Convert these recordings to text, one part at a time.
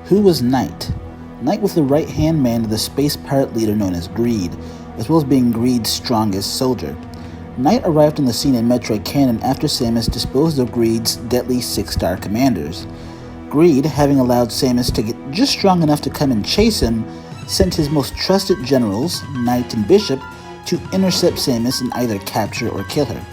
Who was Knight? Knight was the right-hand man of the space pirate leader known as Greed, as well as being Greed's strongest soldier. Knight arrived on the scene in Metroid canon after Samus disposed of Greed's deadly 6-star commanders. Greed, having allowed Samus to get just strong enough to come and chase him, sent his most trusted generals, Knight and Bishop, to intercept Samus and either capture or kill her.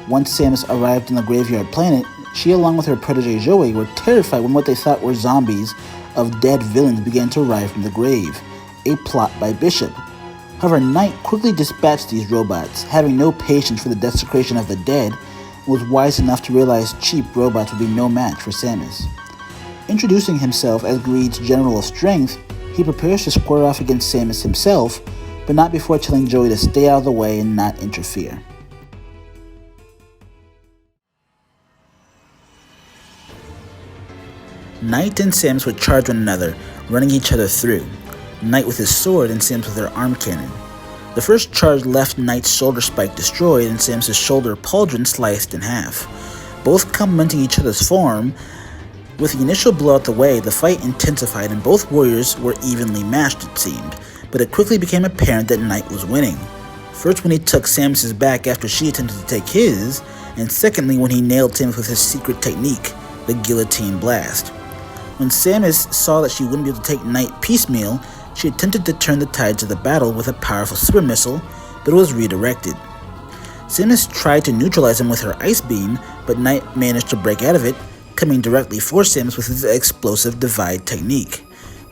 Once Samus arrived on the graveyard planet, she along with her protege Joey were terrified when what they thought were zombies of dead villains began to arrive from the grave, a plot by Bishop. However, Knight quickly dispatched these robots, having no patience for the desecration of the dead, and was wise enough to realize cheap robots would be no match for Samus. Introducing himself as Greed's General of Strength, he prepares to square off against Samus himself, but not before telling Joey to stay out of the way and not interfere. Knight and Samus would charge one another, running each other through, Knight with his sword and Samus with her arm cannon. The first charge left Knight's shoulder spike destroyed and Samus' shoulder pauldron sliced in half. Both complementing each other's form, with the initial blow out the way, the fight intensified and both warriors were evenly matched it seemed, but it quickly became apparent that Knight was winning. First when he took Samus' back after she attempted to take his, and secondly when he nailed Samus with his secret technique, the guillotine blast. When Samus saw that she wouldn't be able to take Knight piecemeal, she attempted to turn the tides of the battle with a powerful super missile, but it was redirected. Samus tried to neutralize him with her ice beam, but Knight managed to break out of it, coming directly for Samus with his explosive divide technique,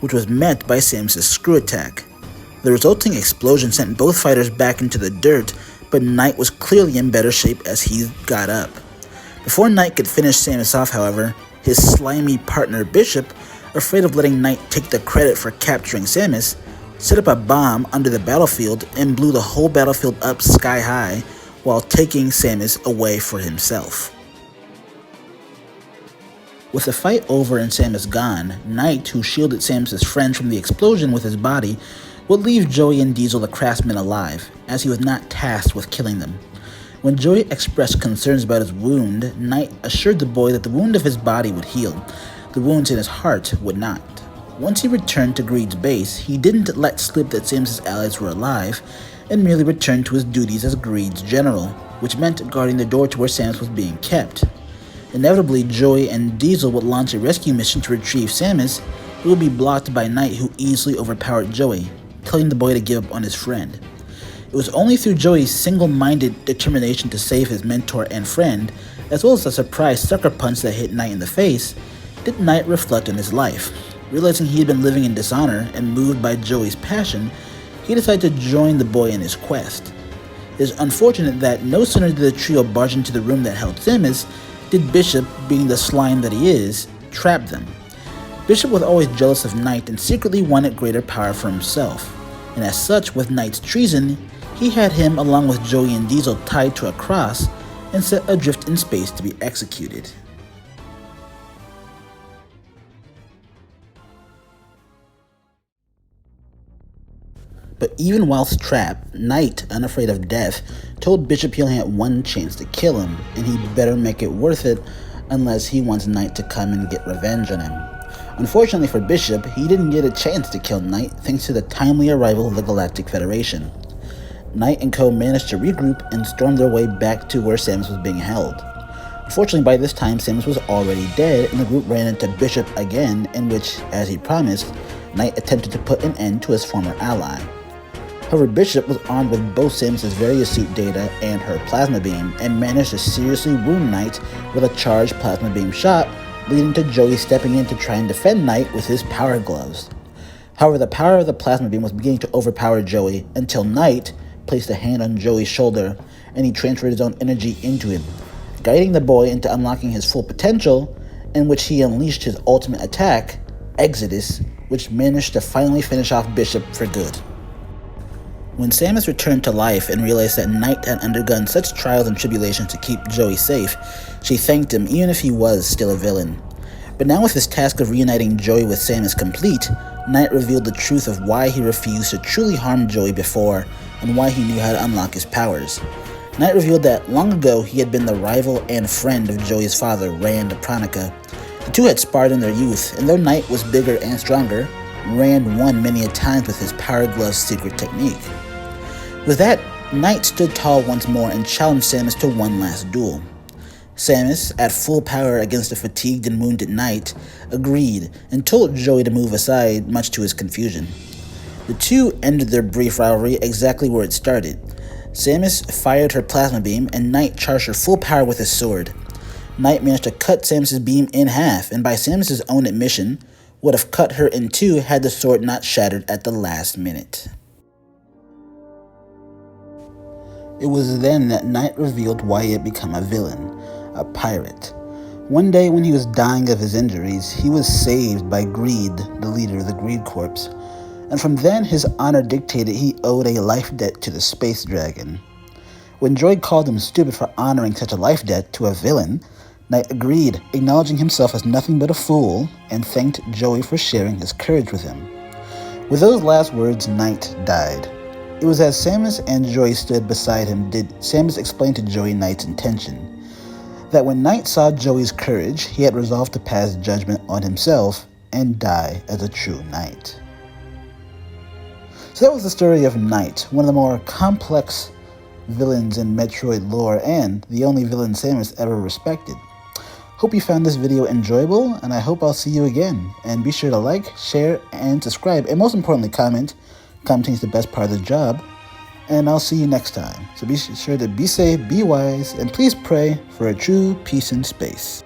which was met by Samus' screw attack. The resulting explosion sent both fighters back into the dirt, but Knight was clearly in better shape as he got up. Before Knight could finish Samus off, however, his slimy partner Bishop, afraid of letting Knight take the credit for capturing Samus, set up a bomb under the battlefield and blew the whole battlefield up sky high while taking Samus away for himself. With the fight over and Samus gone, Knight, who shielded Samus' friends from the explosion with his body, would leave Joey and Diesel the Craftsman alive, as he was not tasked with killing them. When Joey expressed concerns about his wound, Knight assured the boy that the wound of his body would heal. The wounds in his heart would not. Once he returned to Greed's base, he didn't let slip that Samus' allies were alive, and merely returned to his duties as Greed's general, which meant guarding the door to where Samus was being kept. Inevitably, Joey and Diesel would launch a rescue mission to retrieve Samus. It would be blocked by Knight, who easily overpowered Joey, telling the boy to give up on his friend. It was only through Joey's single-minded determination to save his mentor and friend, as well as a surprise sucker punch that hit Knight in the face, did Knight reflect on his life. Realizing he had been living in dishonor and moved by Joey's passion, he decided to join the boy in his quest. It is unfortunate that no sooner did the trio barge into the room that held Samus, did Bishop, being the slime that he is, trap them. Bishop was always jealous of Knight and secretly wanted greater power for himself, and as such, with Knight's treason, he had him along with Joey and Diesel tied to a cross and set adrift in space to be executed. But even whilst trapped, Knight, unafraid of death, told Bishop he only had one chance to kill him, and he better make it worth it unless he wants Knight to come and get revenge on him. Unfortunately for Bishop, he didn't get a chance to kill Knight thanks to the timely arrival of the Galactic Federation. Knight and co managed to regroup and storm their way back to where Samus was being held. Unfortunately, by this time, Samus was already dead, and the group ran into Bishop again, in which, as he promised, Knight attempted to put an end to his former ally. However, Bishop was armed with both Samus' various suit data and her plasma beam, and managed to seriously wound Knight with a charged plasma beam shot, leading to Joey stepping in to try and defend Knight with his power gloves. However, the power of the plasma beam was beginning to overpower Joey until Knight placed a hand on Joey's shoulder, and he transferred his own energy into him, guiding the boy into unlocking his full potential, in which he unleashed his ultimate attack, Exodus, which managed to finally finish off Bishop for good. When Samus returned to life and realized that Knight had undergone such trials and tribulations to keep Joey safe, she thanked him even if he was still a villain. But now with his task of reuniting Joey with Samus complete, Knight revealed the truth of why he refused to truly harm Joey before, and why he knew how to unlock his powers. Knight revealed that long ago he had been the rival and friend of Joey's father, Rand Pranica, The two had sparred in their youth, and though Knight was bigger and stronger, Rand won many a times with his Power Glove's secret technique. With that, Knight stood tall once more and challenged Samus to one last duel. Samus, at full power against a fatigued and wounded Knight, agreed and told Joey to move aside, much to his confusion. The two ended their brief rivalry exactly where it started. Samus fired her plasma beam and Knight charged her full power with his sword. Knight managed to cut Samus' beam in half, and by Samus' own admission, would have cut her in two had the sword not shattered at the last minute. It was then that Knight revealed why he had become a villain, a pirate. One day when he was dying of his injuries, he was saved by Greed, the leader of the Greed Corps, and from then his honor dictated he owed a life debt to the space dragon. When Joy called him stupid for honoring such a life debt to a villain, Knight agreed, acknowledging himself as nothing but a fool, and thanked Joey for sharing his courage with him. With those last words, Knight died. It was as Samus and Joey stood beside him did Samus explain to Joey Knight's intention. That when Knight saw Joey's courage, he had resolved to pass judgment on himself and die as a true knight. So that was the story of Knight, one of the more complex villains in Metroid lore and the only villain Samus ever respected. Hope you found this video enjoyable, and I hope I'll see you again. And be sure to like, share, and subscribe, and most importantly, comment. Commenting is the best part of the job, and I'll see you next time. So be sure to be safe, be wise, and please pray for a true peace in space.